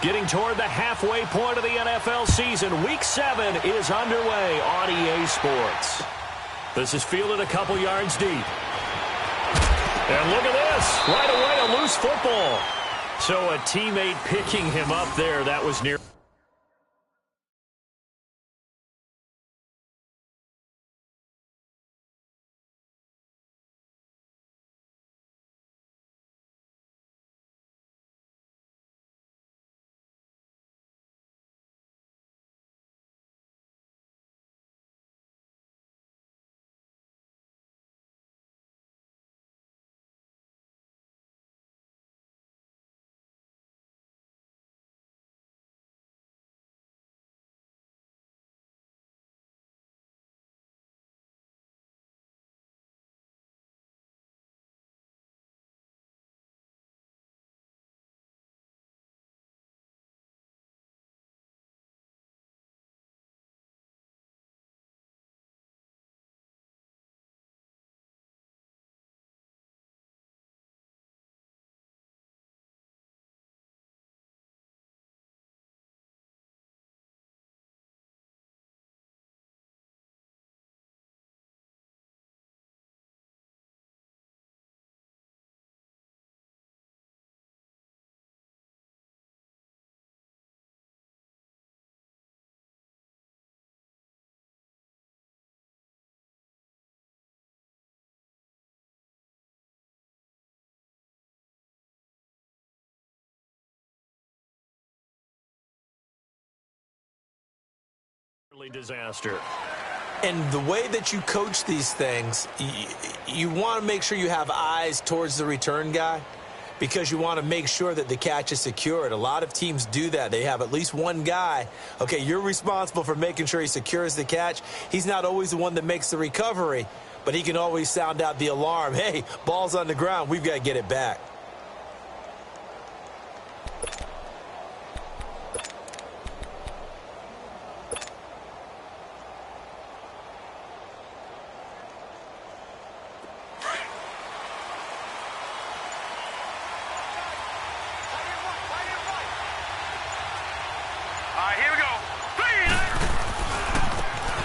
Getting toward the halfway point of the NFL season. Week 7 is underway on EA Sports. This is fielded a couple yards deep. And look at this. Right away, a loose football. So a teammate picking him up there. That was near. Disaster. And the way that you coach these things, you want to make sure you have eyes towards the return guy because you want to make sure that the catch is secured. A lot of teams do that. They have at least one guy. Okay, you're responsible for making sure he secures the catch. He's not always the one that makes the recovery, but he can always sound out the alarm. Hey, ball's on the ground. We've got to get it back.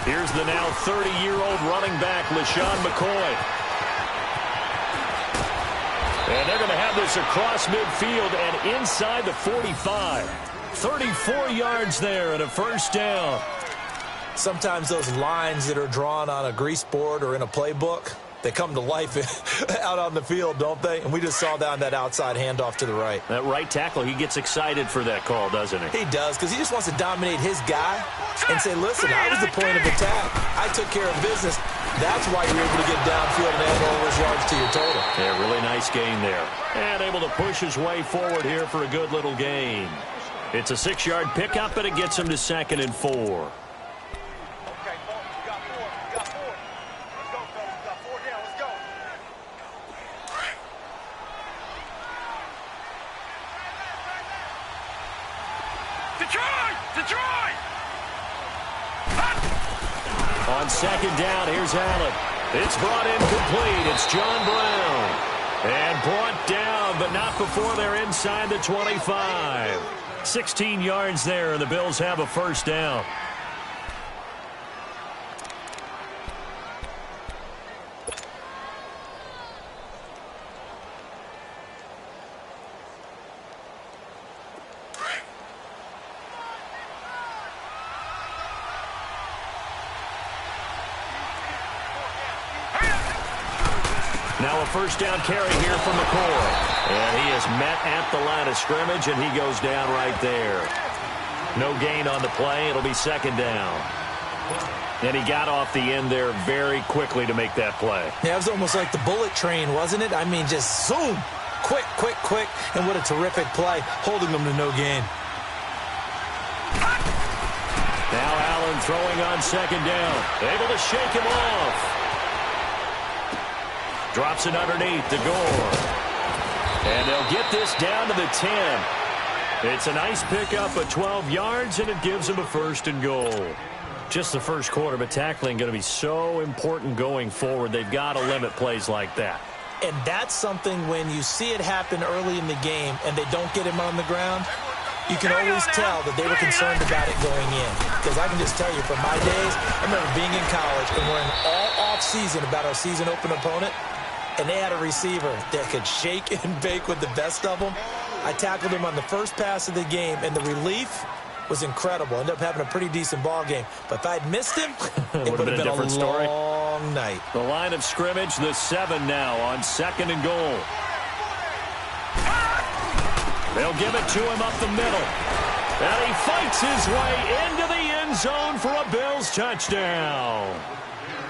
Here's the now 30-year-old running back, LaShawn McCoy. And they're going to have this across midfield and inside the 45. 34 yards there and a first down. Sometimes those lines that are drawn on a grease board or in a playbook, they come to life out on the field, don't they? And we just saw down that outside handoff to the right. That right tackle, he gets excited for that call, doesn't he? He does, because he just wants to dominate his guy and say, listen, I was the point of attack. I took care of business. That's why you're able to get downfield and add all those yards to your total. Yeah, really nice gain there. And able to push his way forward here for a good little gain. It's a 6-yard pickup, and it gets him to 2nd and 4. On 2nd down, here's Allen. It's brought in complete. It's John Brown. And brought down, but not before they're inside the 25. 16 yards there, and the Bills have a first down. Now a first down carry here from McCoy. And he is met at the line of scrimmage, and he goes down right there. No gain on the play. It'll be 2nd down. And he got off the end there very quickly to make that play. Yeah, it was almost like the bullet train, wasn't it? I mean, just zoom. Quick, quick, quick. And what a terrific play, holding them to no gain. Now Allen throwing on 2nd down. Able to shake him off. Drops it underneath to Gore. And they'll get this down to the 10. It's a nice pickup of 12 yards, and it gives them a 1st and goal. Just the first quarter, but tackling going to be so important going forward. They've got to limit plays like that. And that's something when you see it happen early in the game and they don't get him on the ground, you can always tell that they were concerned about it going in. Because I can just tell you, from my days, I remember being in college and worrying all off-season about our season open opponent, and they had a receiver that could shake and bake with the best of them. I tackled him on the first pass of the game, and the relief was incredible. Ended up having a pretty decent ball game. But if I'd missed him, it would have been a different story. Long night. The line of scrimmage, the 7 now on 2nd and goal. They'll give it to him up the middle. And he fights his way into the end zone for a Bills touchdown.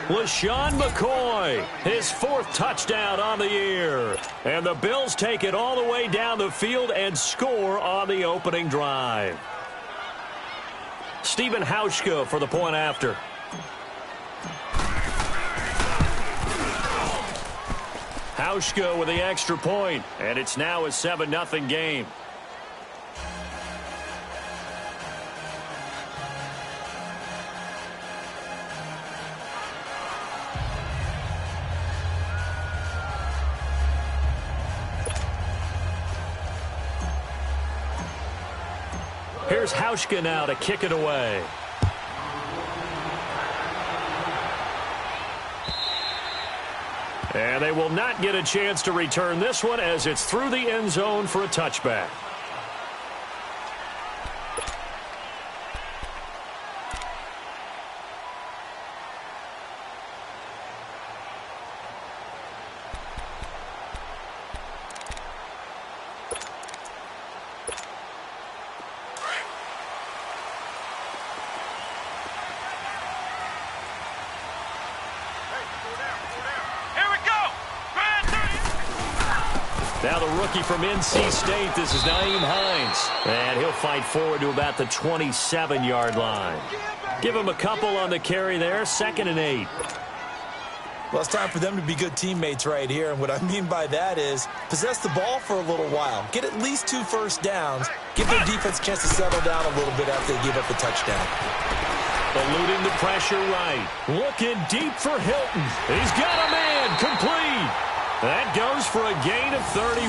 LaShawn McCoy, his 4th touchdown on the year. And the Bills take it all the way down the field and score on the opening drive. Stephen Hauschka for the point after. Hauschka with the extra point, and it's now a 7-0 game. Here's Hauschka now to kick it away. And they will not get a chance to return this one as it's through the end zone for a touchback. Now the rookie from NC State, this is Nyheim Hines. And he'll fight forward to about the 27-yard line. Give him a couple on the carry there, 2nd and 8. Well, it's time for them to be good teammates right here. And what I mean by that is possess the ball for a little while. Get at least 2 first downs. Give their defense a chance to settle down a little bit after they give up the touchdown. Eluding the pressure right. Looking deep for Hilton. He's got a man complete. That goes for a gain of 31.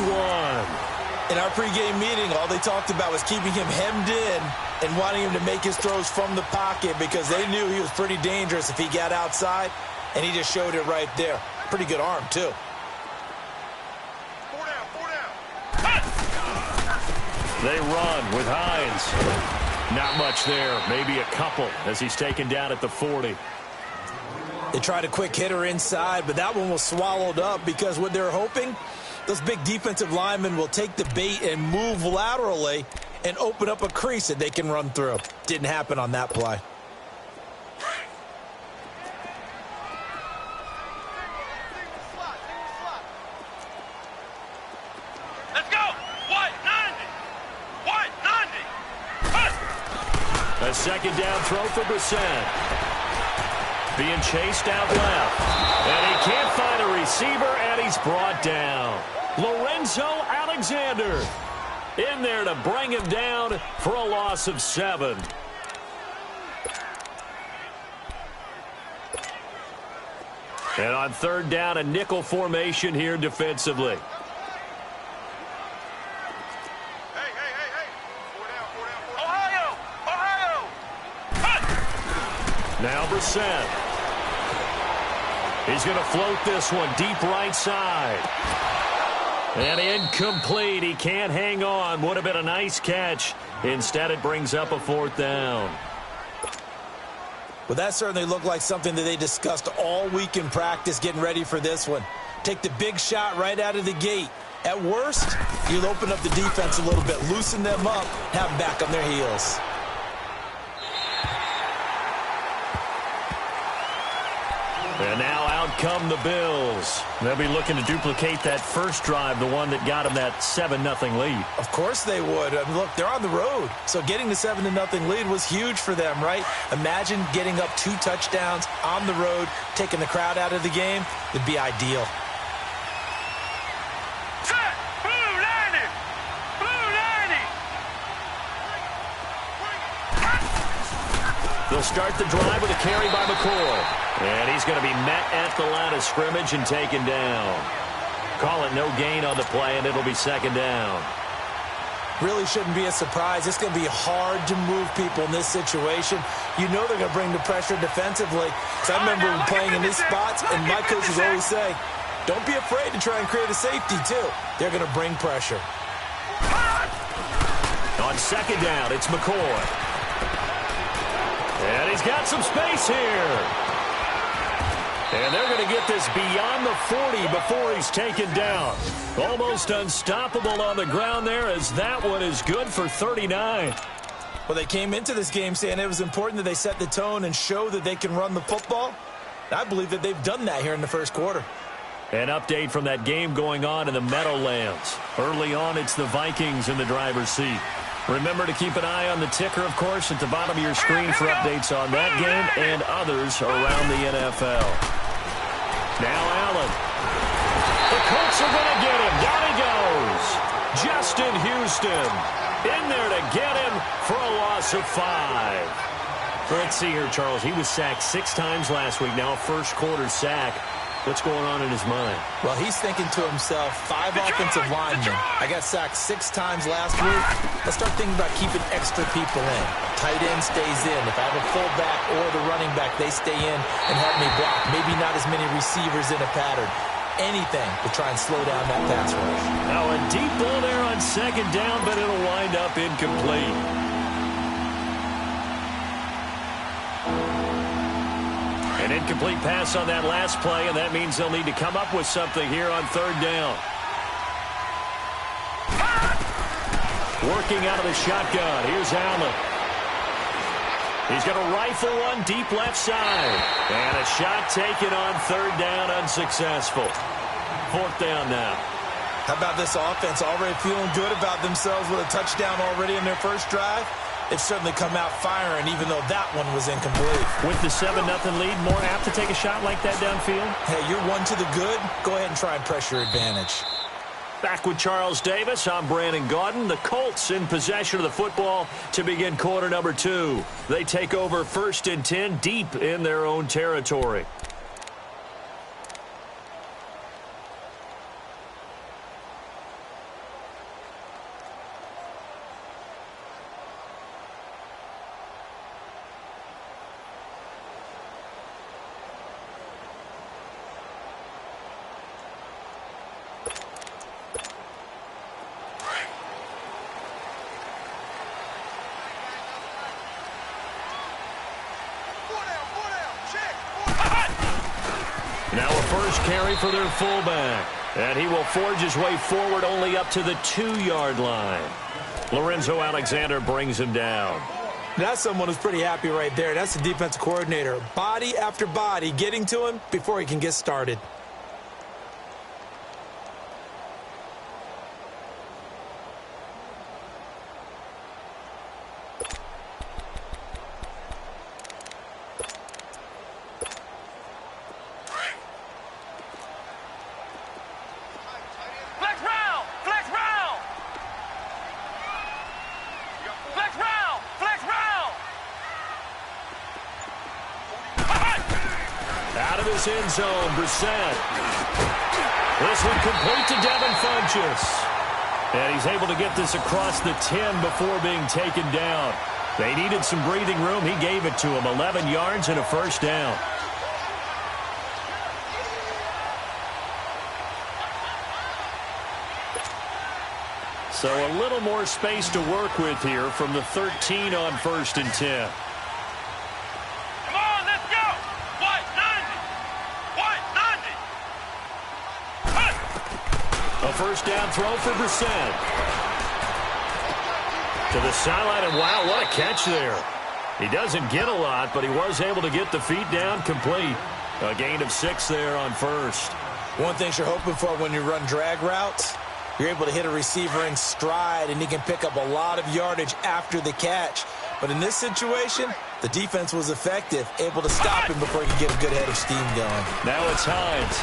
In our pregame meeting, all they talked about was keeping him hemmed in and wanting him to make his throws from the pocket because they knew he was pretty dangerous if he got outside, and he just showed it right there. Pretty good arm, too. 4 down. They run with Hines. Not much there, maybe a couple as he's taken down at the 40. They tried a quick hitter inside, but that one was swallowed up because what they're hoping, those big defensive linemen will take the bait and move laterally and open up a crease that they can run through. Didn't happen on that play. Let's go. What? 90. A 2nd down throw for Brissett. Being chased out left. And he can't find a receiver, and he's brought down. Lorenzo Alexander in there to bring him down for a loss of 7. And on 3rd down, a nickel formation here defensively. Hey. 4 down. Ohio. Now Brissett. He's going to float this one deep right side. And incomplete. He can't hang on. Would have been a nice catch. Instead, it brings up a 4th down. Well, that certainly looked like something that they discussed all week in practice getting ready for this one. Take the big shot right out of the gate. At worst, you'll open up the defense a little bit, loosen them up, have them back on their heels. And now out come the Bills. They'll be looking to duplicate that first drive, the one that got them that 7-0 lead. Of course they would. I mean, look, they're on the road. So getting the 7-0 lead was huge for them, right? Imagine getting up 2 touchdowns on the road, taking the crowd out of the game. It'd be ideal. Set. Blue 90. They'll start the drive with a carry by McCoy. And he's going to be met at the line of scrimmage and taken down. Call it no gain on the play, and it'll be 2nd down. Really shouldn't be a surprise. It's going to be hard to move people in this situation. You know they're going to bring the pressure defensively. So I remember playing in these spots, and my coaches always say, don't be afraid to try and create a safety, too. They're going to bring pressure. On second down, it's McCoy. And he's got some space here. And they're going to get this beyond the 40 before he's taken down. Almost unstoppable on the ground there, as that one is good for 39. Well, they came into this game saying it was important that they set the tone and show that they can run the football. I believe that they've done that here in the first quarter. An update from that game going on in the Meadowlands. Early on, it's the Vikings in the driver's seat. Remember to keep an eye on the ticker, of course, at the bottom of your screen for updates on that game and others around the NFL. Now Allen. The Colts are going to get him. Down he goes. Justin Houston in there to get him for a loss of 5. Let's see here, Charles. He was sacked 6 times last week. Now a first quarter sack. What's going on in his mind? Well, he's thinking to himself, 5 offensive linemen. I got sacked 6 times last week. Let's start thinking about keeping extra people in. Tight end stays in. If I have a fullback or the running back, they stay in and help me block. Maybe not as many receivers in a pattern. Anything to try and slow down that pass rush. Now a deep ball there on second down, but it'll wind up incomplete. An incomplete pass on that last play, and that means they'll need to come up with something here on third down. Working out of the shotgun. Here's Allen. He's going to rifle one deep left side. And a shot taken on third down, unsuccessful. Fourth down now. How about this offense already feeling good about themselves with a touchdown already in their first drive? They've certainly come out firing, even though that one was incomplete. With the 7-0 lead, more apt to take a shot like that downfield? Hey, you're one to the good. Go ahead and try and pressure advantage. Back with Charles Davis, I'm Brandon Gaudin. The Colts in possession of the football to begin quarter number 2. They take over 1st and 10 deep in their own territory. Now a first carry for their fullback. And he will forge his way forward only up to the 2-yard line. Lorenzo Alexander brings him down. That's someone who's pretty happy right there. That's the defensive coordinator. Body after body getting to him before he can get started. End zone, Brissett. This one complete to Devin Funchess. And he's able to get this across the 10 before being taken down. They needed some breathing room. He gave it to him. 11 yards and a first down. So a little more space to work with here from the 13 on 1st and 10. First down throw for Brissett. To the sideline, and wow, what a catch there. He doesn't get a lot, but he was able to get the feet down complete. A gain of 6 there on first. One thing you're hoping for when you run drag routes, you're able to hit a receiver in stride, and he can pick up a lot of yardage after the catch. But in this situation, the defense was effective, able to stop him before he could get a good head of steam going. Now it's Hines.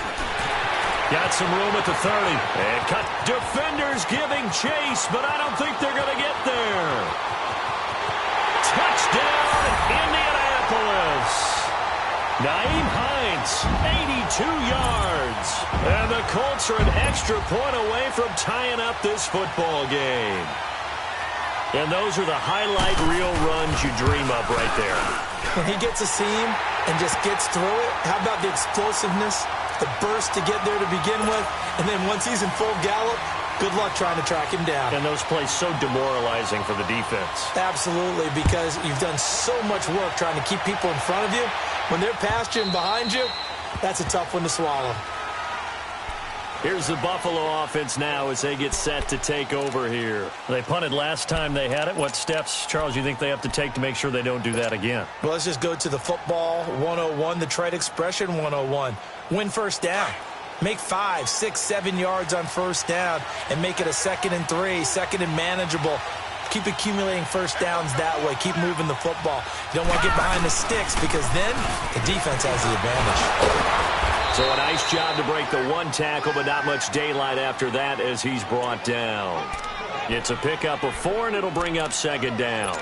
Got some room at the 30. And cut. Defenders giving chase, but I don't think they're going to get there. Touchdown, Indianapolis. Nyheim Hines, 82 yards. And the Colts are an extra point away from tying up this football game. And those are the highlight reel runs you dream of right there. When he gets a seam and just gets through it, how about the explosiveness, the burst to get there to begin with, and then once he's in full gallop, good luck trying to track him down. And those plays so demoralizing for the defense. Absolutely, because you've done so much work trying to keep people in front of you. When they're past you and behind you, that's a tough one to swallow. Here's the Buffalo offense now as they get set to take over here. They punted last time they had it. What steps, Charles, you think they have to take to make sure they don't do that again? Well, let's just go to the football 101, the trade expression 101. Win first down. Make 5, 6, 7 yards on first down and make it a 2nd and 3, 2nd and manageable. Keep accumulating first downs that way. Keep moving the football. You don't want to get behind the sticks because then the defense has the advantage. So a nice job to break the one tackle, but not much daylight after that as he's brought down. It's a pickup of 4, and it'll bring up 2nd down.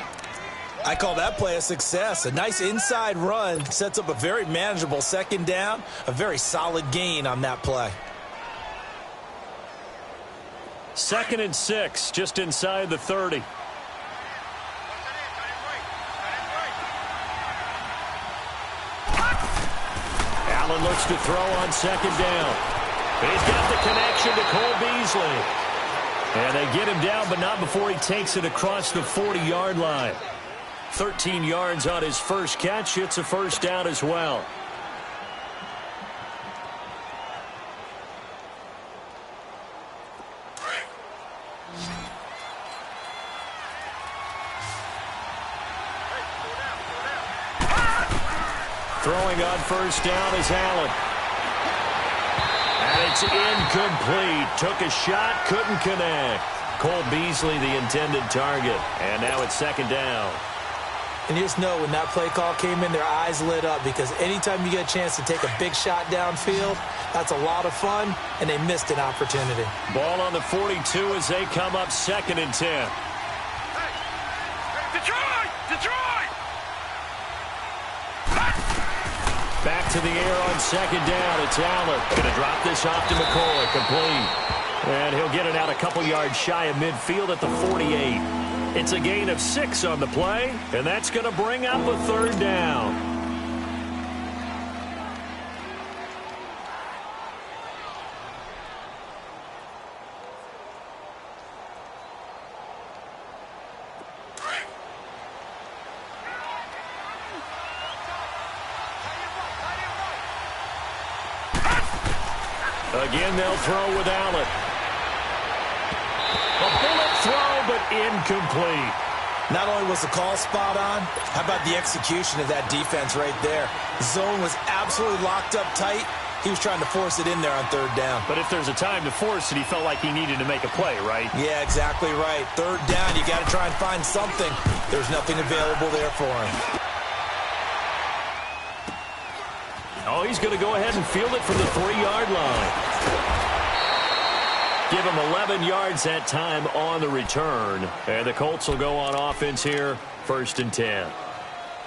I call that play a success. A nice inside run sets up a very manageable 2nd down, a very solid gain on that play. 2nd and 6, just inside the 30. Allen looks to throw on 2nd down. He's got the connection to Cole Beasley. And they get him down, but not before he takes it across the 40-yard line. 13 yards on his first catch. It's a first down as well. Throwing on first down is Allen. And it's incomplete. Took a shot, couldn't connect. Cole Beasley, the intended target. And now it's 2nd down. And you just know when that play call came in, their eyes lit up because anytime you get a chance to take a big shot downfield, that's a lot of fun, and they missed an opportunity. Ball on the 42 as they come up 2nd and 10. Detroit! Detroit! Back to the air on 2nd down. It's Allen. Going to drop this off to McCoy. Complete. And he'll get it out a couple yards shy of midfield at the 48. It's a gain of 6 on the play, and that's going to bring up a 3rd down. Again, they'll throw with Allen. A bullet throw, but incomplete. Not only was the call spot on, how about the execution of that defense right there? The zone was absolutely locked up tight. He was trying to force it in there on 3rd down. But if there's a time to force it, he felt like he needed to make a play, right? Yeah, exactly right. 3rd down, you got to try and find something. There's nothing available there for him. Oh, he's going to go ahead and field it from the 3-yard line. Give him 11 yards that time on the return. And the Colts will go on offense here, 1st and 10.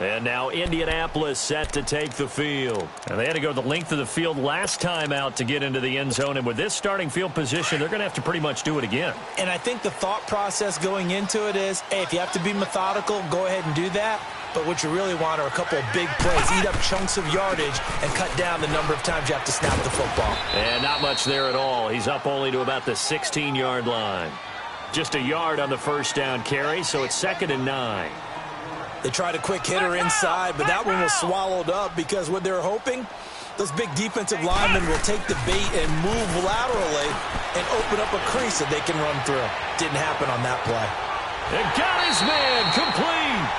And now Indianapolis set to take the field. And they had to go the length of the field last time out to get into the end zone. And with this starting field position, they're going to have to pretty much do it again. And I think the thought process going into it is, hey, if you have to be methodical, go ahead and do that. But what you really want are a couple of big plays. Eat up chunks of yardage and cut down the number of times you have to snap the football. And not much there at all. He's up only to about the 16-yard line. Just a yard on the first down carry, so it's 2nd and 9. They tried a quick hitter inside, but that one was swallowed up because what they're hoping, those big defensive linemen will take the bait and move laterally and open up a crease that they can run through. Didn't happen on that play. And got his man complete.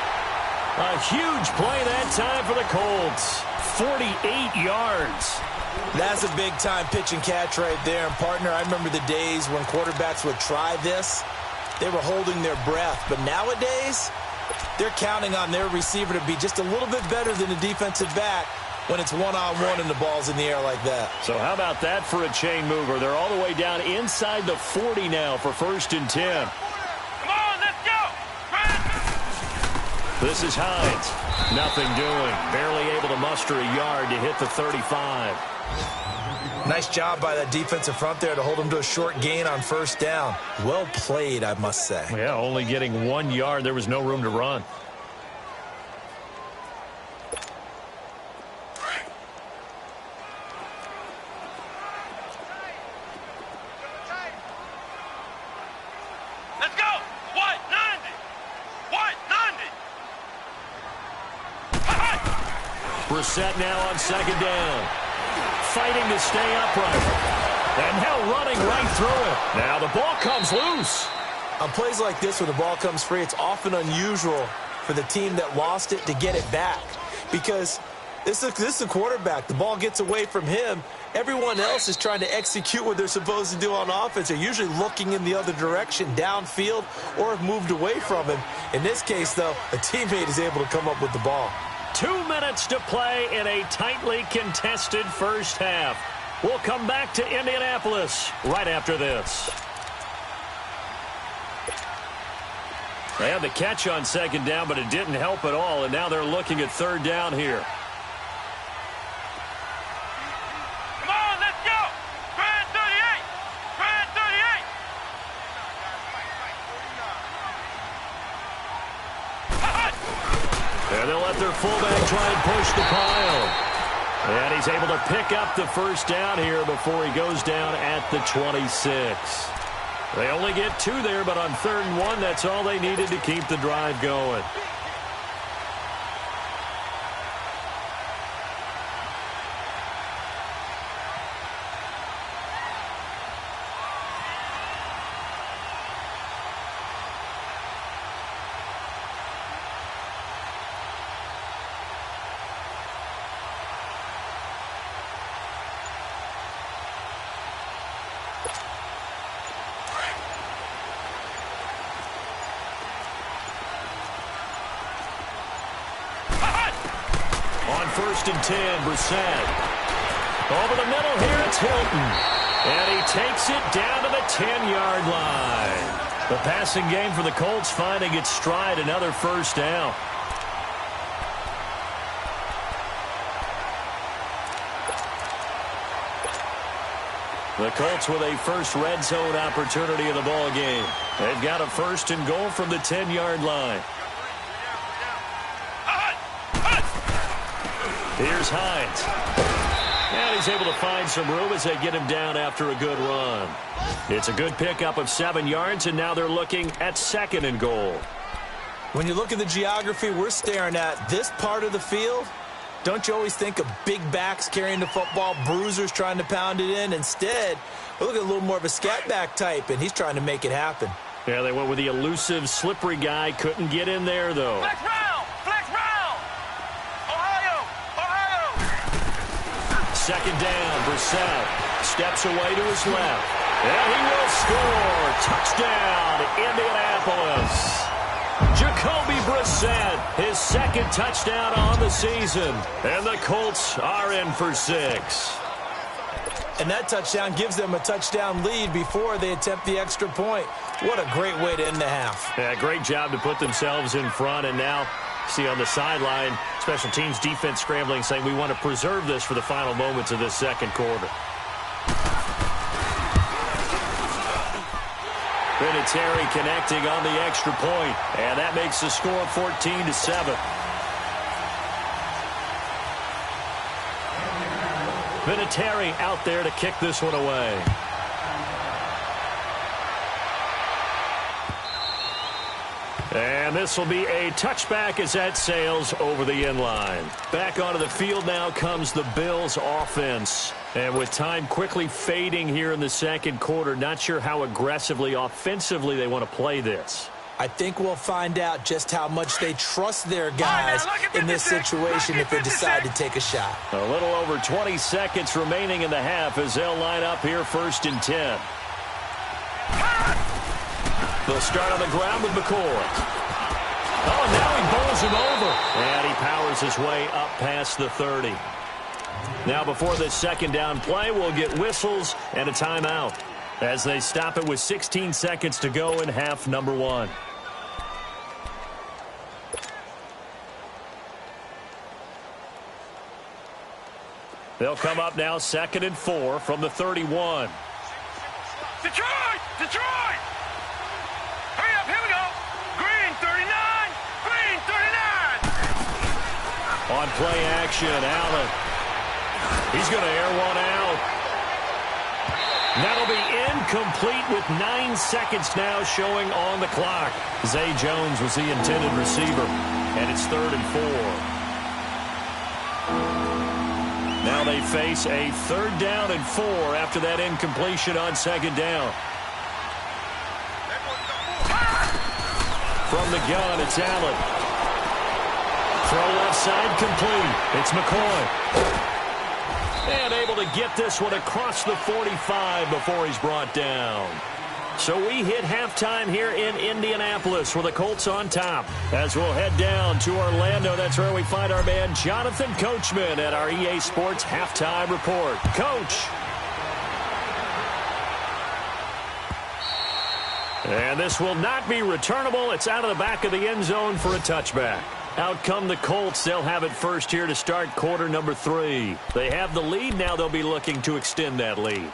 A huge play that time for the Colts. 48 yards. That's a big-time pitch and catch right there. And, partner, I remember the days when quarterbacks would try this. They were holding their breath. But nowadays, they're counting on their receiver to be just a little bit better than the defensive back when it's one-on-one and the ball's in the air like that. So how about that for a chain mover? They're all the way down inside the 40 now for 1st and 10. Come on, let's go! This is Hines. Nothing doing. Barely able to muster a yard to hit the 35. Nice job by that defensive front there to hold him to a short gain on first down. Well played, I must say. Yeah, only getting 1 yard. There was no room to run. Let's go. White 90. White 90. Brissett now on second down. Fighting to stay upright. And now running right through it. Now the ball comes loose. On plays like this where the ball comes free, it's often unusual for the team that lost it to get it back. Because this is a quarterback. The ball gets away from him. Everyone else is trying to execute what they're supposed to do on offense. They're usually looking in the other direction, downfield, or have moved away from him. In this case, though, a teammate is able to come up with the ball. 2 minutes to play in a tightly contested first half. We'll come back to Indianapolis right after this. They had the catch on second down, but it didn't help at all, and now they're looking at third down here. Come on, let's go. Grand 38. Grand 38. And they'll let their fullback try and push the pile. And he's able to pick up the first down here before he goes down at the 26. They only get 2 there, but on 3rd and 1, that's all they needed to keep the drive going. On 1st and 10, Brissett. Over the middle here, it's Hilton. And he takes it down to the 10-yard line. The passing game for the Colts finding its stride, another first down. The Colts with a first red zone opportunity in the ball game. They've got a 1st and goal from the 10-yard line. Here's Hines. And he's able to find some room as they get him down after a good run. It's a good pickup of 7 yards, and now they're looking at 2nd and goal. When you look at the geography we're staring at, this part of the field, don't you always think of big backs carrying the football, bruisers trying to pound it in? Instead, we look at a little more of a scat back type, and he's trying to make it happen. Yeah, they went with the elusive, slippery guy. Couldn't get in there, though. Flex round. Flex round. Ohio. Ohio. 2nd down, Brissett steps away to his left. And he will score. Touchdown, Indianapolis. Jacoby Brissett, his 2nd touchdown on the season. And the Colts are in for 6. And that touchdown gives them a touchdown lead before they attempt the extra point. What a great way to end the half. Yeah, great job to put themselves in front. And now, see on the sideline, special teams defense scrambling, saying we want to preserve this for the final moments of this 2nd quarter. Vinatieri connecting on the extra point, and that makes the score 14-7. Vinatieri out there to kick this one away. And this will be a touchback as that sails over the end line. Back onto the field now comes the Bills offense. And with time quickly fading here in the 2nd quarter, not sure how aggressively, offensively they want to play this. I think we'll find out just how much they trust their guys in this situation if they decide to take a shot. A little over 20 seconds remaining in the half as they'll line up here 1st and 10. They'll start on the ground with McCoy. Oh, now he bowls him over. And he powers his way up past the 30. Now before this 2nd down play, we'll get whistles and a timeout as they stop it with 16 seconds to go in half number 1. They'll come up now 2nd and 4 from the 31. Detroit! Detroit! Hurry up, here we go. Green 39! Green 39! On play action, Allen. He's going to air one out. That'll be incomplete with 9 seconds now showing on the clock. Zay Jones was the intended receiver, and it's 3rd and 4. Now they face a 3rd down and 4 after that incompletion on 2nd down. From the gun, it's Allen. Throw left side complete. It's McCoy. And able to get this one across the 45 before he's brought down. So we hit halftime here in Indianapolis with the Colts on top. As we'll head down to Orlando, that's where we find our man Jonathan Coachman at our EA Sports Halftime Report. Coach. And this will not be returnable. It's out of the back of the end zone for a touchback. Out come the Colts. They'll have it first here to start quarter number 3. They have the lead. Now they'll be looking to extend that lead.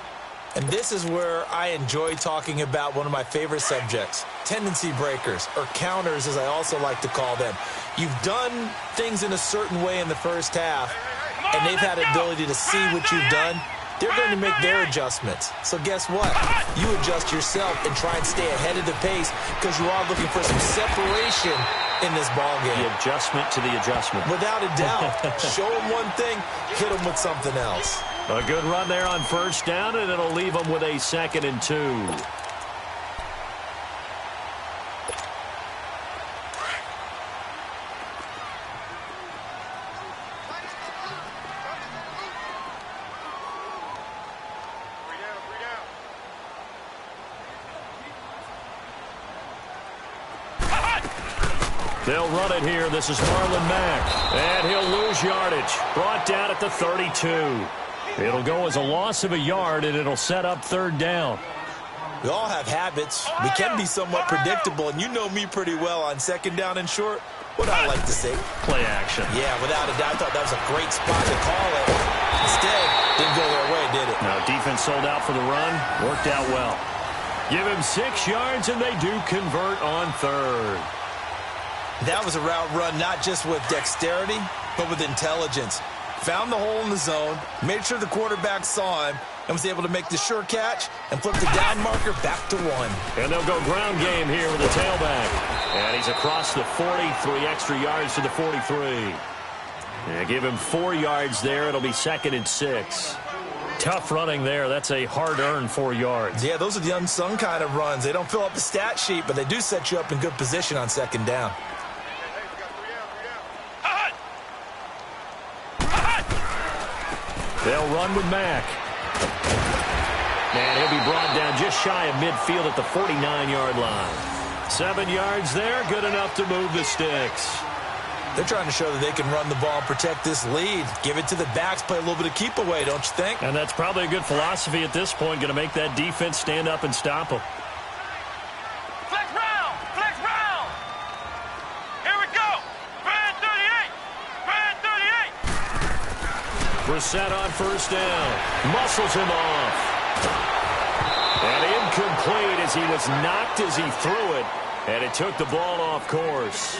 And this is where I enjoy talking about one of my favorite subjects, tendency breakers, or counters as I also like to call them. You've done things in a certain way in the first half, and they've had the ability to see what you've done. They're going to make their adjustments. So guess what? You adjust yourself and try and stay ahead of the pace because you are looking for some separation in this ball game. The adjustment to the adjustment. Without a doubt. Show them one thing, hit them with something else. A good run there on 1st down, and it'll leave them with a 2nd and 2. They'll run it here. This is Marlon Mack. And he'll lose yardage. Brought down at the 32. It'll go as a loss of a yard, and it'll set up 3rd down. We all have habits. We can be somewhat predictable, and you know me pretty well on 2nd down and short. What I like to say. Play action. Yeah, without a doubt. I thought that was a great spot to call it. Instead, didn't go their way, did it? Now, defense sold out for the run. Worked out well. Give him 6 yards, and they do convert on 3rd. That was a route run not just with dexterity, but with intelligence. Found the hole in the zone, made sure the quarterback saw him, and was able to make the sure catch and flip the down marker back to 1. And they'll go ground game here with the tailback. And he's across the 43 extra yards to the 43. And give him 4 yards there. It'll be 2nd and 6. Tough running there. That's a hard-earned 4 yards. Yeah, those are the unsung kind of runs. They don't fill up the stat sheet, but they do set you up in good position on 2nd down. They'll run with Mack. And he'll be brought down just shy of midfield at the 49-yard line. 7 yards there, good enough to move the sticks. They're trying to show that they can run the ball and protect this lead. Give it to the backs, play a little bit of keep away, don't you think? And that's probably a good philosophy at this point, going to make that defense stand up and stop them. Flex round! Flex round! Here we go! Brand 38! Brand 38! Brissett on 1st down. Muscles him off. And incomplete as he was knocked as he threw it. And it took the ball off course.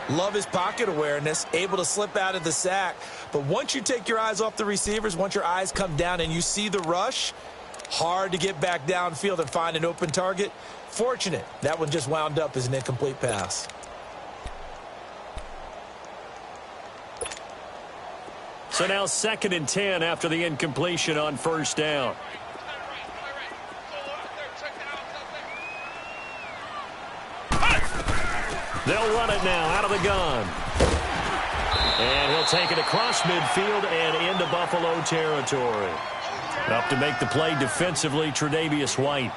Love his pocket awareness, able to slip out of the sack. But once you take your eyes off the receivers, once your eyes come down and you see the rush, hard to get back downfield and find an open target. Fortunate, that one just wound up as an incomplete pass. So now 2nd and 10 after the incompletion on 1st down. They'll run it now out of the gun. And he'll take it across midfield and into Buffalo territory. Up to make the play defensively, Tre'Davious White.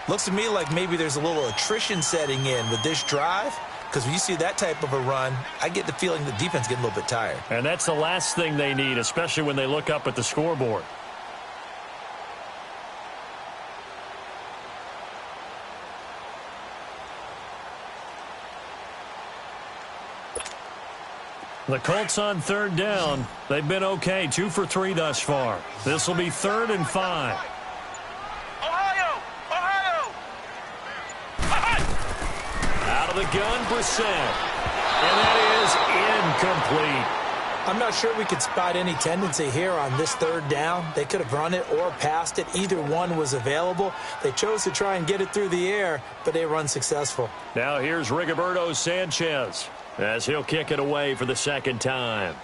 Looks to me like maybe there's a little attrition setting in with this drive. Because when you see that type of a run, I get the feeling the defense getting a little bit tired. And that's the last thing they need, especially when they look up at the scoreboard. The Colts on third down. They've been okay, 2 for 3 thus far. This will be 3rd and 5. Ohio! Ohio! Out of the gun, Brissett. And that is incomplete. I'm not sure we could spot any tendency here on this 3rd down. They could have run it or passed it. Either one was available. They chose to try and get it through the air, but they were unsuccessful. Now here's Rigoberto Sanchez as he'll kick it away for the 2nd time.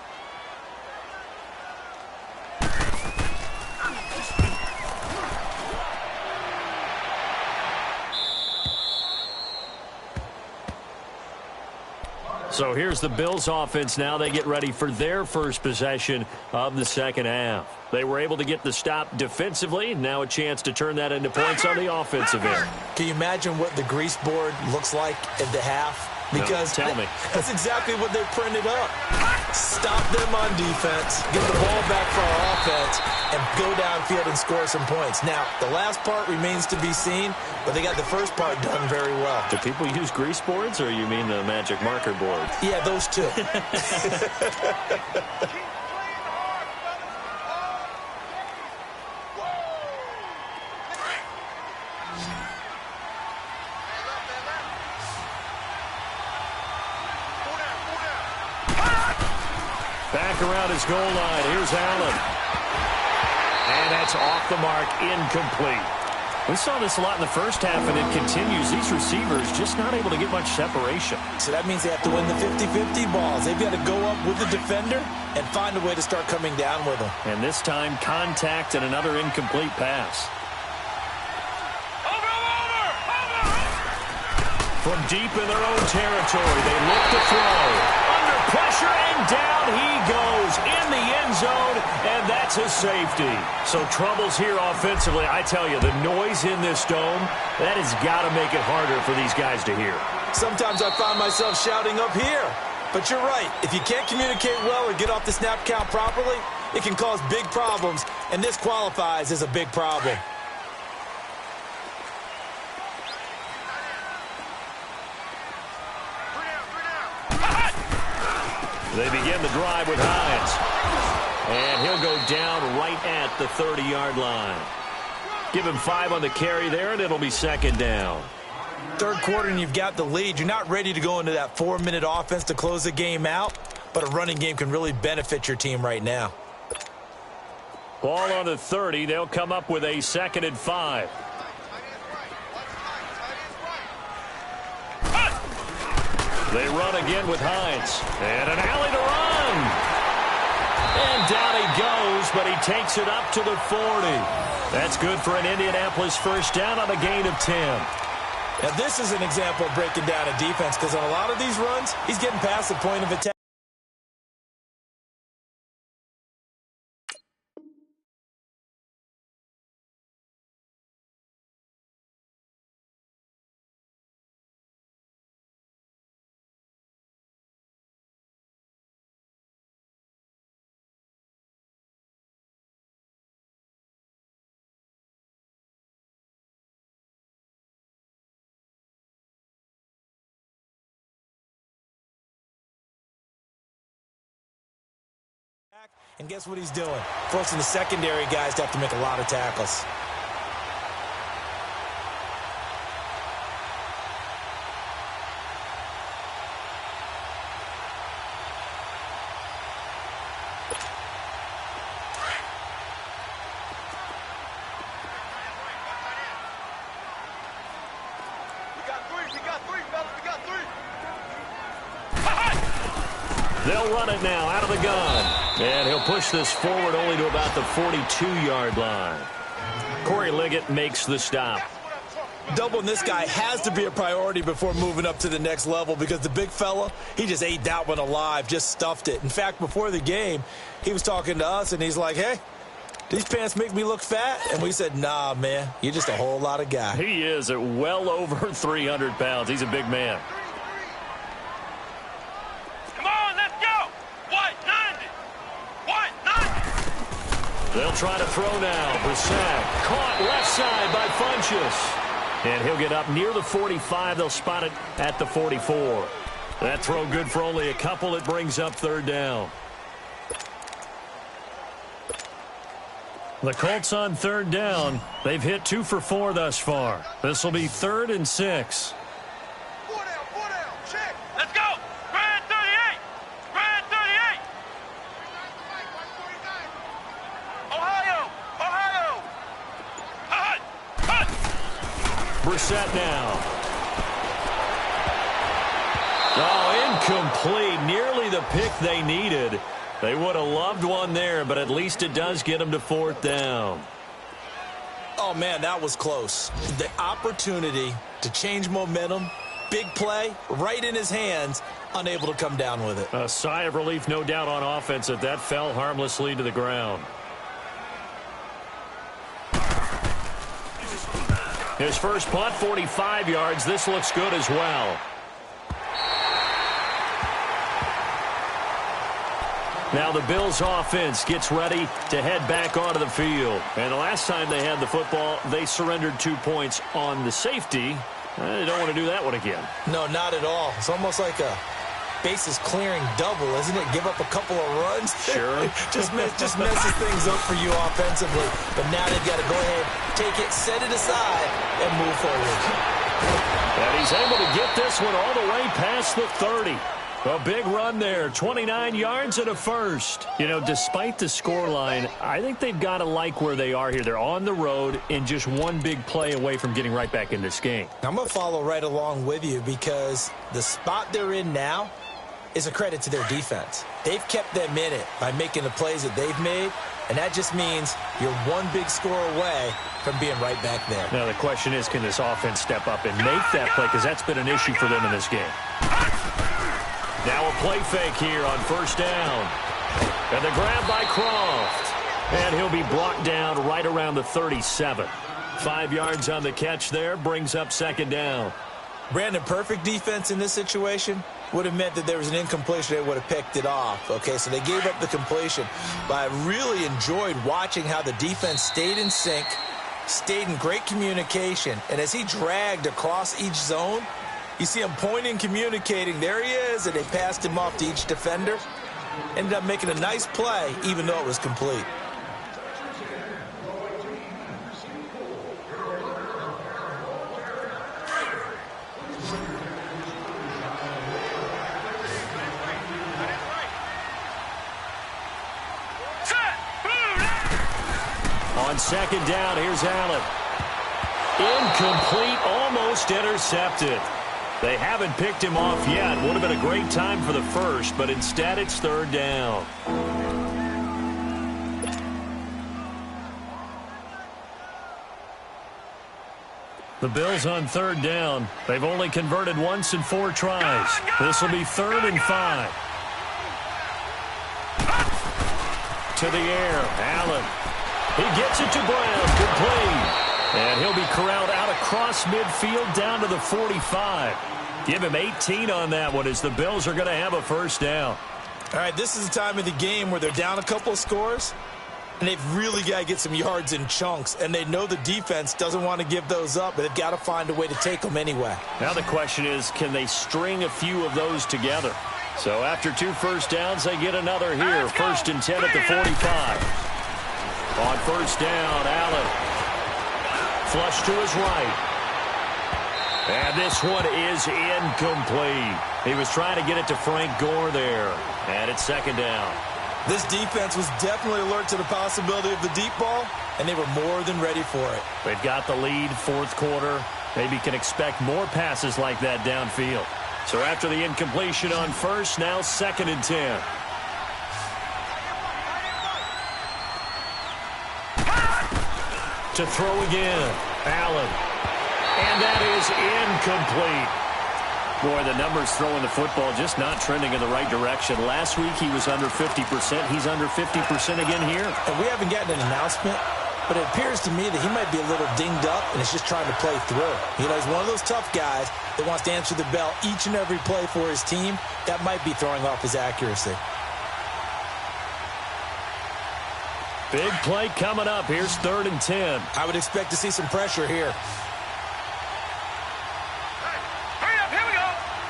So here's the Bills offense now. They get ready for their first possession of the 2nd half. They were able to get the stop defensively. Now a chance to turn that into points on the offensive end. Can you imagine what the grease board looks like at the half? Because no, tell me. That's exactly what they printed up. Stop them on defense, get the ball back for our offense, and go downfield and score some points. Now, the last part remains to be seen, but they got the first part done very well. Do people use grease boards, or you mean the magic marker board? Yeah, those two. Back around his goal line. Here's Allen. And that's off the mark, incomplete. We saw this a lot in the first half, and it continues. These receivers just not able to get much separation. So that means they have to win the 50-50 balls. They've got to go up with the defender and find a way to start coming down with them. And this time, contact and another incomplete pass. From deep in their own territory, they look to throw. Under pressure, and down he goes in the end zone, and that's a safety. So troubles here offensively. I tell you, the noise in this dome, that has got to make it harder for these guys to hear. Sometimes I find myself shouting up here. But you're right. If you can't communicate well or get off the snap count properly, it can cause big problems, and this qualifies as a big problem. They begin the drive with Hines. And he'll go down right at the 30-yard line. Give him 5 on the carry there, and it'll be 2nd down. 3rd quarter, and you've got the lead. You're not ready to go into that 4-minute offense to close the game out, but a running game can really benefit your team right now. Ball on the 30. They'll come up with a 2nd and 5. They run again with Hines. And an alley to run. And down he goes, but he takes it up to the 40. That's good for an Indianapolis first down on a gain of 10. Now, this is an example of breaking down a defense, because on a lot of these runs, he's getting past the point of attack. And guess what he's doing? Forcing the secondary guys to have to make a lot of tackles. They'll run it now out of the gun. And he'll push this forward only to about the 42-yard line. Corey Liggett makes the stop. Doubling this guy has to be a priority before moving up to the next level, because the big fella, he just ate that one alive, just stuffed it. In fact, before the game, he was talking to us, and he's like, hey, these pants make me look fat? And we said, nah, man, you're just a whole lot of guy. He is at well over 300 pounds. He's a big man. They'll try to throw now. Brissett caught left side by Funchess. And he'll get up near the 45. They'll spot it at the 44. That throw good for only a couple. It brings up third down. The Colts on third down. They've hit 2 for 4 thus far. This will be 3rd and 6. 4 down, check. Let's go. Grand 38. Grand 38. Ohio. Hut. Brissett now. Oh, incomplete. Nearly the pick they needed. They would have loved one there, but at least it does get them to 4th down. Oh, man, that was close. The opportunity to change momentum, big play, right in his hands, unable to come down with it. A sigh of relief, no doubt, on offense that fell harmlessly to the ground. His first punt, 45 yards. This looks good as well. Now the Bills offense gets ready to head back onto the field. And the last time they had the football, they surrendered 2 points on the safety. They don't want to do that one again. No, not at all. It's almost like a bases clearing double, isn't it? Give up a couple of runs. Sure. just messes things up for you offensively. But now they've got to go ahead, take it, set it aside, and move forward. And he's able to get this one all the way past the 30. A big run there, 29 yards and a first. You know, despite the scoreline, I think they've got to like where they are here. They're on the road and just one big play away from getting right back in this game. I'm going to follow right along with you because the spot they're in now is a credit to their defense. They've kept them in it by making the plays that they've made, and that just means you're one big score away from being right back there. Now the question is, can this offense step up and make that play? Because that's been an issue for them in this game. Now a play fake here on first down. And the grab by Croft. And he'll be brought down right around the 37. 5 yards on the catch there, brings up second down. Brandon, perfect defense in this situation would have meant that there was an incompletion. They would have picked it off. Okay, so they gave up the completion. But I really enjoyed watching how the defense stayed in sync, stayed in great communication. And as he dragged across each zone, you see him pointing, communicating. There he is, and they passed him off to each defender. Ended up making a nice play, even though it was complete. On second down, here's Allen. Incomplete, almost intercepted. They haven't picked him off yet. Would have been a great time for the first, but instead it's third down. The Bills on third down. They've only converted once in 4 tries. This will be 3rd and 5. To the air, Allen. He gets it to Brown, complete. And he'll be corralled out across midfield down to the 45. Give him 18 on that one as the Bills are going to have a first down. All right, this is the time of the game where they're down a couple of scores, and they've really got to get some yards in chunks, and they know the defense doesn't want to give those up, but they've got to find a way to take them anyway. Now the question is, can they string a few of those together? So after 2 first downs, they get another here. 1st and 10 at the 45. On first down, Allen. Flush to his right. And this one is incomplete. He was trying to get it to Frank Gore there. And it's second down. This defense was definitely alert to the possibility of the deep ball, and they were more than ready for it. They've got the lead, 4th quarter. Maybe can expect more passes like that downfield. So after the incompletion on first, now 2nd and 10. To throw again, Allen. And that is incomplete. Boy, the numbers throwing the football just not trending in the right direction. Last week he was under 50%. He's under 50% again here. And we haven't gotten an announcement, but it appears to me that he might be a little dinged up and is just trying to play through. You know, he's one of those tough guys that wants to answer the bell each and every play for his team. That might be throwing off his accuracy. Big play coming up. Here's 3rd and 10. I would expect to see some pressure here. Hurry up, here we go.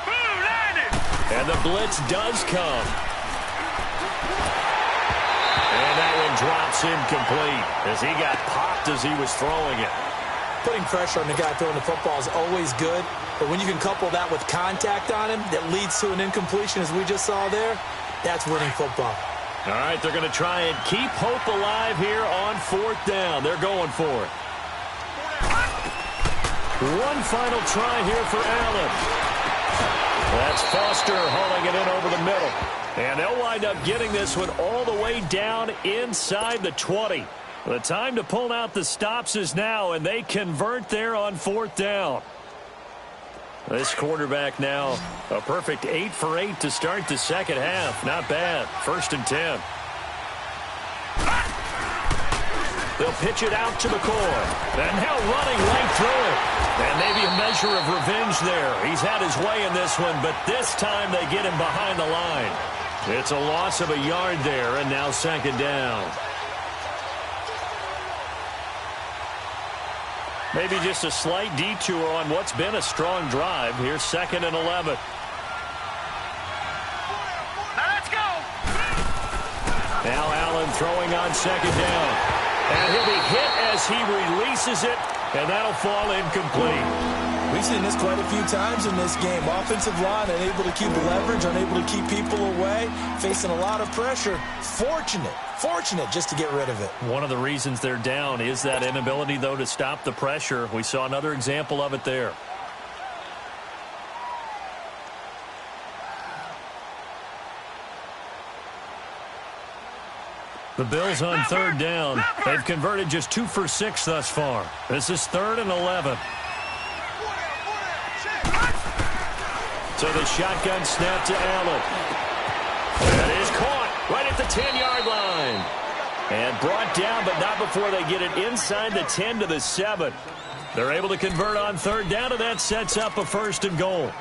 Boom, landed. the blitz does come. And that one drops incomplete as he got popped as he was throwing it. Putting pressure on the guy throwing the football is always good, but when you can couple that with contact on him that leads to an incompletion, as we just saw there, that's winning football. All right, they're going to try and keep hope alive here on 4th down. They're going for it. One final try here for Allen. That's Foster hauling it in over the middle. And they'll wind up getting this one all the way down inside the 20. The time to pull out the stops is now, and they convert there on 4th down. This quarterback now a perfect 8 for 8 to start the second half. Not bad. 1st and 10. They'll pitch it out to McCoy. And now running right through it. And maybe a measure of revenge there. He's had his way in this one, but this time they get him behind the line. It's a loss of a yard there, and now 2nd down. Maybe just a slight detour on what's been a strong drive. Here's 2nd and 11. Now let's go. Now Allen throwing on 2nd down. And he'll be hit as he releases it, and that'll fall incomplete. We've seen this quite a few times in this game. Offensive line unable to keep leverage, unable to keep people away, facing a lot of pressure. Fortunate just to get rid of it. One of the reasons they're down is that inability, though, to stop the pressure. We saw another example of it there. The Bills on 3rd down. They've converted just 2 for 6 thus far. This is 3rd and 11. So the shotgun snap to Allen. That is caught right at the 10-yard line. And brought down, but not before they get it inside the 10 to the 7. They're able to convert on 3rd down, and that sets up a 1st and goal.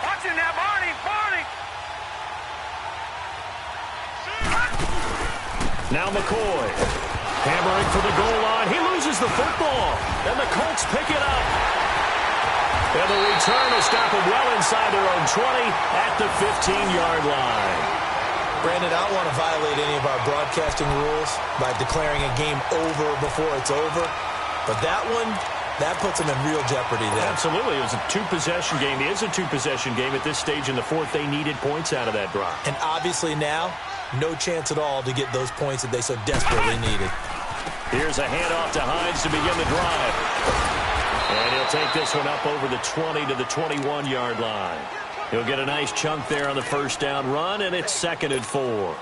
Watching that, Barney. Now McCoy, hammering for the goal line. He loses the football, and the Colts pick it up. And the return is stopped well inside their own 20 at the 15-yard line. Brandon, I don't want to violate any of our broadcasting rules by declaring a game over before it's over, but that one, that puts them in real jeopardy there. Absolutely. It was a 2-possession game. It is a 2-possession game at this stage in the 4th. They needed points out of that drive. And obviously now, no chance at all to get those points that they so desperately needed. Here's a handoff to Hines to begin the drive. And he'll take this one up over the 20 to the 21-yard line. He'll get a nice chunk there on the 1st down run, and it's 2nd and 4.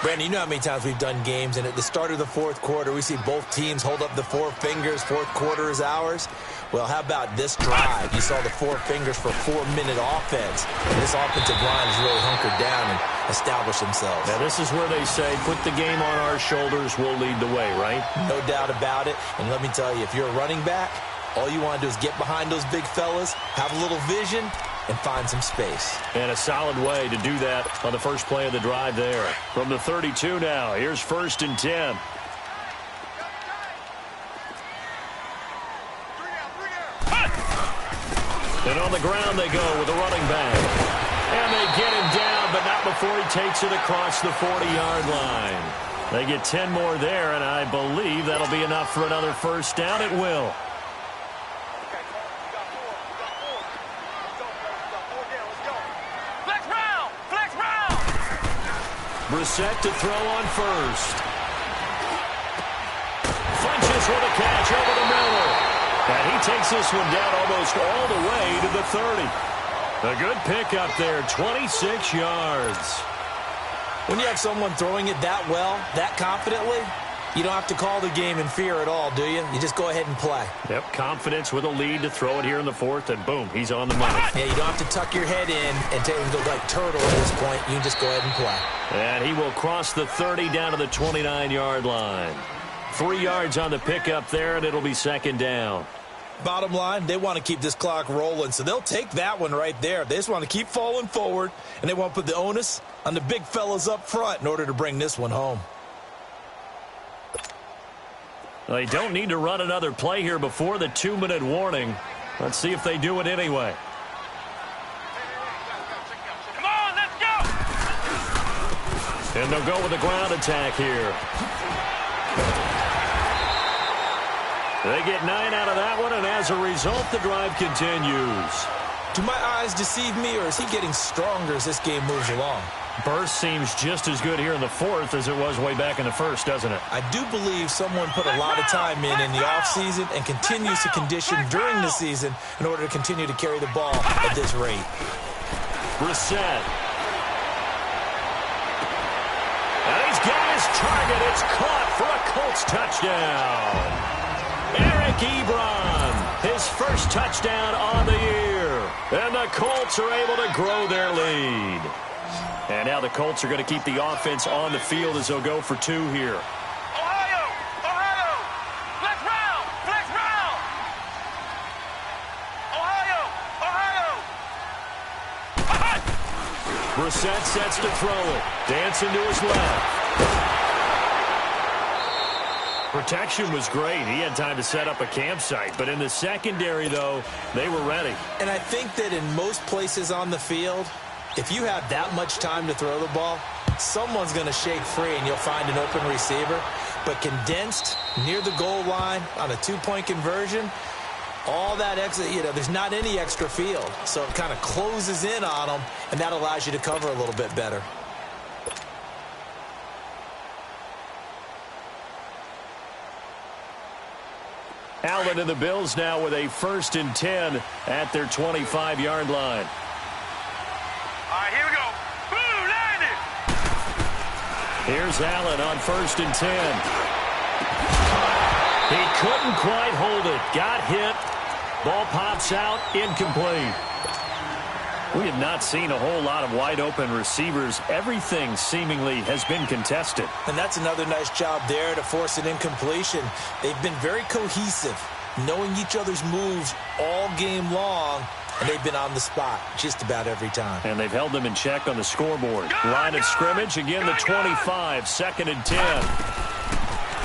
Brandon, you know how many times we've done games, and at the start of the 4th quarter, we see both teams hold up the 4 fingers, 4th quarter is ours. Well, how about this drive? You saw the 4 fingers for 4-minute offense. And this offensive line has really hunkered down and established themselves. Now, this is where they say, put the game on our shoulders, we'll lead the way, right? No doubt about it. And let me tell you, if you're a running back, all you want to do is get behind those big fellas, have a little vision, and find some space. And a solid way to do that on the first play of the drive there. From the 32 now, here's 1st and 10. And on the ground they go with a running back. And they get him down, but not before he takes it across the 40-yard line. They get 10 more there, and I believe that'll be enough for another 1st down. It will. Brissett to throw on 1st. Funches with a catch over the middle. And he takes this one down almost all the way to the 30. A good pickup there, 26 yards. When you have someone throwing it that well, that confidently, you don't have to call the game in fear at all, do you? You just go ahead and play. Yep, confidence with a lead to throw it here in the 4th, and boom, he's on the money. Yeah, you don't have to tuck your head in and take him to like turtle at this point. You can just go ahead and play. And he will cross the 30 down to the 29-yard line. 3 yards on the pickup there, and it'll be 2nd down. Bottom line, they want to keep this clock rolling, so they'll take that one right there. They just want to keep falling forward, and they want to put the onus on the big fellas up front in order to bring this one home. They don't need to run another play here before the 2-minute warning. Let's see if they do it anyway. Come on, let's go! And they'll go with a ground attack here. They get 9 out of that one, and as a result, the drive continues. Do my eyes deceive me, or is he getting stronger as this game moves along? Burst seems just as good here in the fourth as it was way back in the first, doesn't it? I do believe someone put a lot of time in the offseason and continues to condition during the season in order to continue to carry the ball at this rate. Brissett. And he's got his target. It's caught for a Colts touchdown. Eric Ebron, his first touchdown on the year. And the Colts are able to grow their lead. And now the Colts are going to keep the offense on the field as they'll go for 2 here. Ohio! Ohio! Let's round! Let's round! Ohio! Ohio! Brissett sets to throw it. Dancing to his left. Protection was great. He had time to set up a campsite. But in the secondary, though, they were ready. And I think that in most places on the field, if you have that much time to throw the ball, someone's going to shake free and you'll find an open receiver. But condensed near the goal line on a 2-point conversion, all that extra, there's not any extra field. So it kind of closes in on them, and that allows you to cover a little bit better. Allen and the Bills now with a 1st and 10 at their 25-yard line. All right, here we go. Boom, landed! Here's Allen on 1st and 10. He couldn't quite hold it. Got hit. Ball pops out. Incomplete. We have not seen a whole lot of wide-open receivers. Everything seemingly has been contested. And that's another nice job there to force an incompletion. They've been very cohesive, knowing each other's moves all game long, and they've been on the spot just about every time. And they've held them in check on the scoreboard. Line of scrimmage, again the 25, 2nd and 10.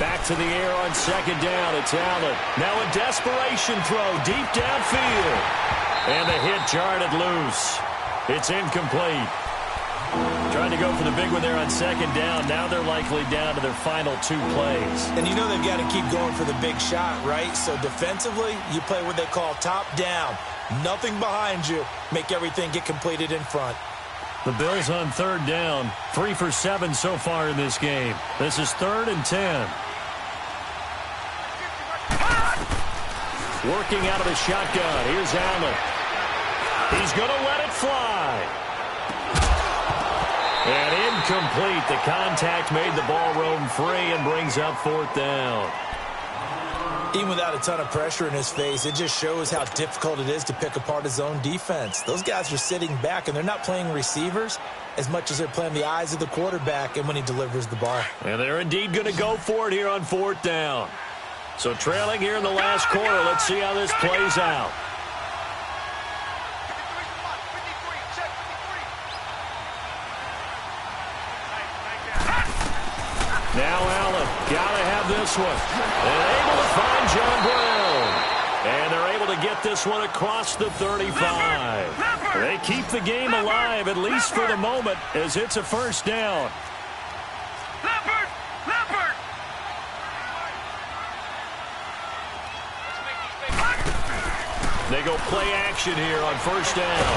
Back to the air on 2nd down. It's Allen. Now a desperation throw deep downfield. And the hit jarred it loose. It's incomplete. Trying to go for the big one there on 2nd down. Now they're likely down to their final 2 plays. And you know they've got to keep going for the big shot, right? So defensively, you play what they call top down. Nothing behind you. Make everything get completed in front. The Bills on 3rd down. 3 for 7 so far in this game. This is 3rd and 10. Working out of the shotgun. Here's Allen. He's going to let it fly. And incomplete. The contact made the ball roam free and brings up 4th down. Even without a ton of pressure in his face, it just shows how difficult it is to pick apart his own defense. Those guys are sitting back, and they're not playing receivers as much as they're playing the eyes of the quarterback and when he delivers the ball. And they're indeed going to go for it here on 4th down. So trailing here in the last quarter. Let's see how this plays out. Now Allen, got to have this one. And able to find John Brown. And they're able to get this one across the 35. They keep the game alive, at least for the moment, as it's a 1st down. They go play action here on 1st down.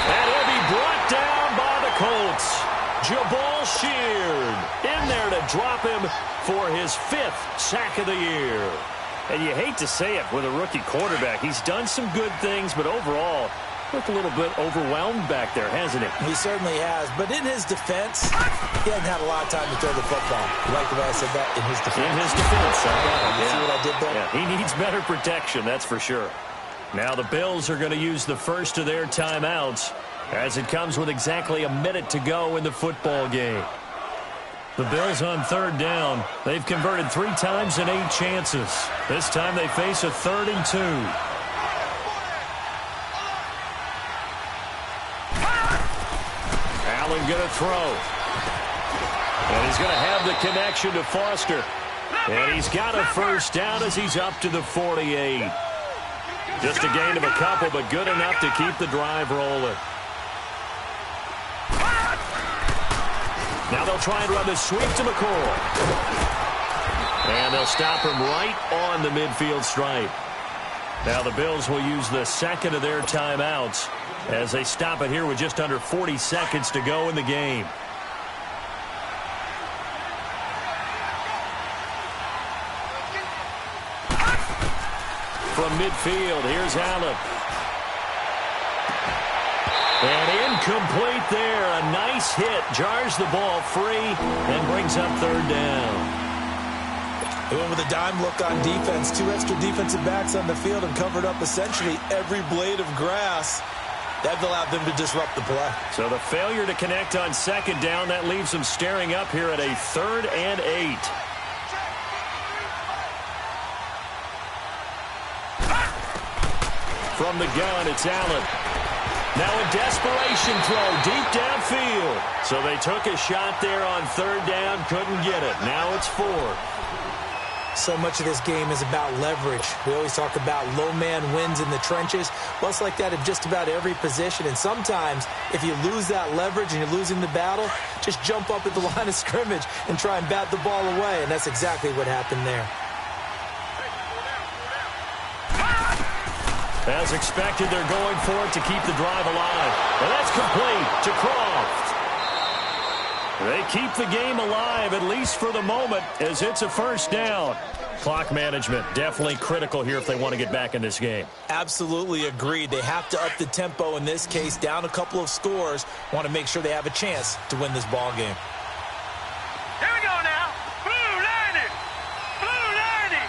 And he'll be brought down by the Colts. Jabal Sheard in there to drop him for his 5th sack of the year. And you hate to say it with a rookie quarterback. He's done some good things, but overall, looked a little bit overwhelmed back there, hasn't he? He certainly has. But in his defense, he hasn't had a lot of time to throw the football. You like the way I said that? In his defense. In his defense. You see what I did there? Yeah, he needs better protection, that's for sure. Now the Bills are going to use the first of their timeouts as it comes with exactly a minute to go in the football game. The Bills on third down. They've converted 3 times in 8 chances. This time they face a 3rd and 2. Allen going to throw. And he's going to have the connection to Foster. And he's got a first down as he's up to the 48. Just a gain of a couple, but good enough to keep the drive rolling. Now they'll try and run the sweep to McCoy. And they'll stop him right on the midfield stripe. Now the Bills will use the second of their timeouts as they stop it here with just under 40 seconds to go in the game. From midfield, here's Allen. And incomplete there. A nice hit. Jars the ball free and brings up third down. They went with a dime look on defense. 2 extra defensive backs on the field and covered up essentially every blade of grass. That allowed them to disrupt the play. So the failure to connect on second down, that leaves them staring up here at a 3rd and 8. From the gun, it's Allen. Now a desperation throw deep downfield. So they took a shot there on third down, couldn't get it. Now it's 4. So much of this game is about leverage. We always talk about low man wins in the trenches. Well, it's like that at just about every position. And sometimes, if you lose that leverage and you're losing the battle, just jump up at the line of scrimmage and try and bat the ball away. And that's exactly what happened there. As expected, they're going for it to keep the drive alive. And that's complete to Croft. They keep the game alive, at least for the moment, as it's a first down. Clock management definitely critical here if they want to get back in this game. Absolutely agreed. They have to up the tempo in this case, down a couple of scores. Want to make sure they have a chance to win this ball game. Here we go now. Blue lining. Blue lining.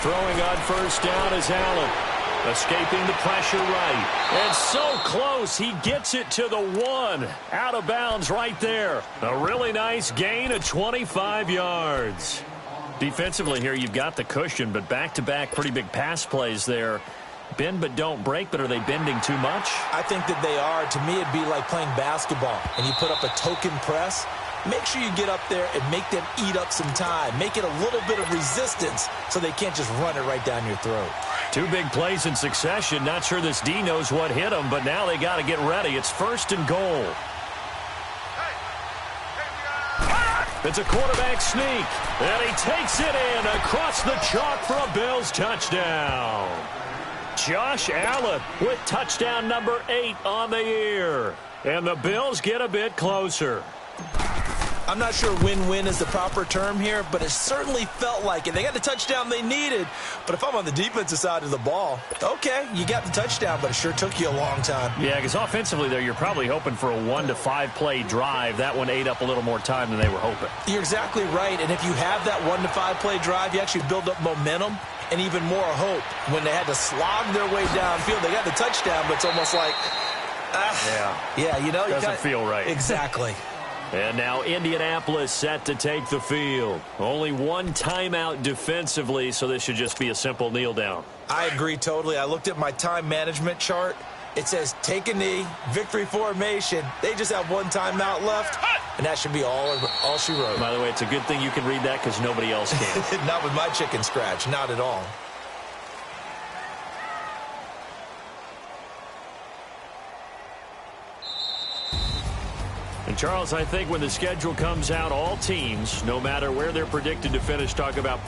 Throwing on first down is Allen. Escaping the pressure right. And so close, he gets it to the 1. Out of bounds right there. A really nice gain of 25 yards. Defensively here, you've got the cushion, but back-to-back pretty big pass plays there. Bend but don't break, but are they bending too much? I think that they are. To me, it'd be like playing basketball, and you put up a token press. Make sure you get up there and make them eat up some time. Make it a little bit of resistance so they can't just run it right down your throat. 2 big plays in succession. Not sure this D knows what hit them, but now they got to get ready. It's 1st and goal. It's a quarterback sneak, and he takes it in across the chalk for a Bills touchdown. Josh Allen with touchdown number 8 on the year. And the Bills get a bit closer. I'm not sure win-win is the proper term here, but it certainly felt like it. They got the touchdown they needed, but if I'm on the defensive side of the ball, okay, you got the touchdown, but it sure took you a long time. Yeah, because offensively there, you're probably hoping for a 1 to 5 play drive. That one ate up a little more time than they were hoping. You're exactly right, and if you have that 1 to 5 play drive, you actually build up momentum and even more hope. When they had to slog their way downfield, they got the touchdown, but it's almost like, yeah, you know, doesn't feel right. Exactly. And now Indianapolis set to take the field. Only 1 timeout defensively, so this should just be a simple kneel down. I agree totally. I looked at my time management chart. It says take a knee, victory formation. They just have 1 timeout left, and that should be all she wrote. By the way, it's a good thing you can read that because nobody else can. Not with my chicken scratch, not at all. And, Charles, I think when the schedule comes out, all teams, no matter where they're predicted to finish, talk about